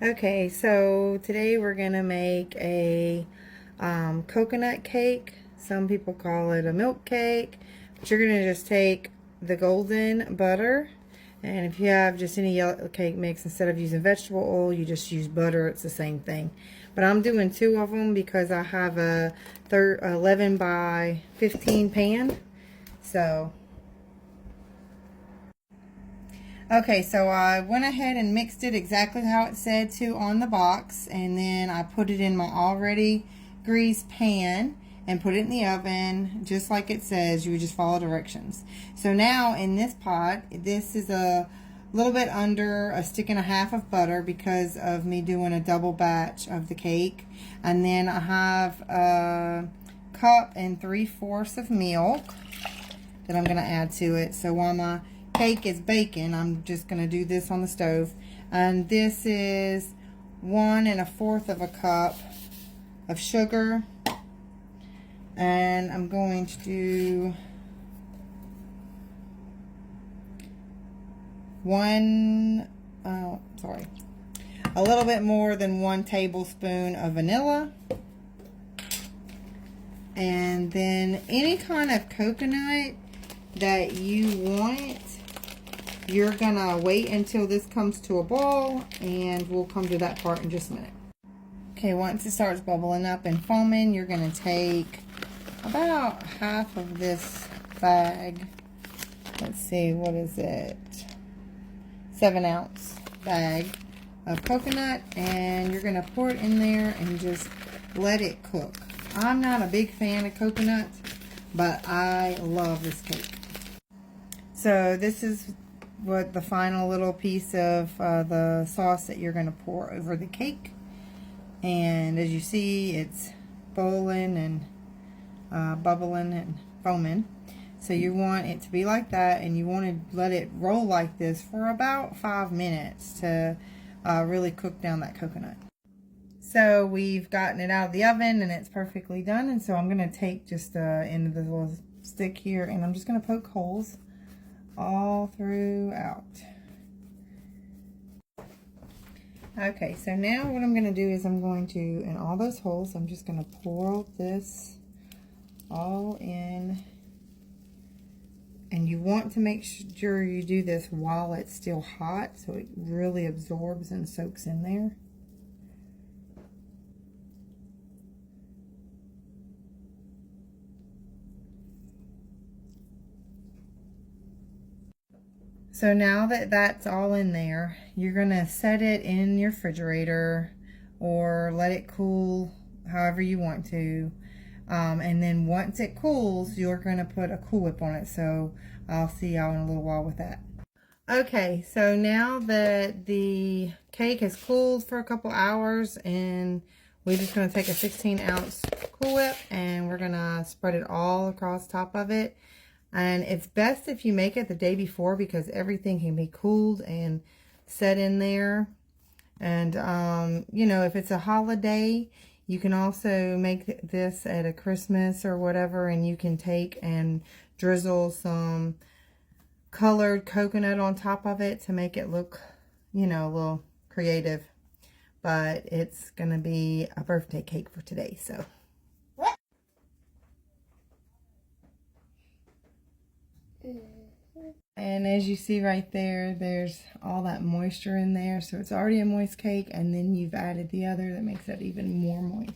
Okay, so today we're gonna make a coconut cake. Some people call it a milk cake, but you're gonna just take the golden butter, and if you have just any yellow cake mix, instead of using vegetable oil, you just use butter. It's the same thing. But I'm doing two of them because I have a 11 by 15 pan. So okay, so I went ahead and mixed it exactly how it said to on the box, and then I put it in my already greased pan and put it in the oven just like it says. You would just follow directions. So now in this pot, this is a little bit under a stick and a half of butter because of me doing a double batch of the cake. And then I have a cup and 3/4 of milk that I'm going to add to it. So while my cake is baking, I'm just going to do this on the stove. And this is 1 1/4 of a cup of sugar. And I'm going to do a little bit more than 1 tablespoon of vanilla. And then any kind of coconut that you want, you're gonna wait until this comes to a boil, and we'll come to that part in just a minute. Okay, once it starts bubbling up and foaming, you're gonna take about half of this bag. Let's see, what is it? 7-ounce bag of coconut, and you're gonna pour it in there and just let it cook. I'm not a big fan of coconut, but I love this cake. So this is what the final little piece of the sauce that you're going to pour over the cake. And as you see, it's boiling and bubbling and foaming. So you want it to be like that, and you want to let it roll like this for about 5 minutes to really cook down that coconut. So we've gotten it out of the oven and it's perfectly done. And so I'm going to take just the end of the little stick here, and I'm just going to poke holes all throughout. Okay, so now what I'm going to do is I'm going to, in all those holes, I'm just going to pour this all in. And you want to make sure you do this while it's still hot, so it really absorbs and soaks in there. So now that that's all in there, you're going to set it in your refrigerator or let it cool however you want to. And then once it cools, you're going to put a Cool Whip on it. So I'll see y'all in a little while with that. Okay, so now that the cake has cooled for a couple hours, and we're just going to take a 16-ounce Cool Whip and we're going to spread it all across top of it. And it's best if you make it the day before, because everything can be cooled and set in there. And, you know, if it's a holiday, you can also make this at a Christmas or whatever, and you can take and drizzle some colored coconut on top of it to make it look, you know, a little creative. But it's going to be a birthday cake for today, so. And as you see right there, there's all that moisture in there. So it's already a moist cake, and then you've added the other that makes it even more moist.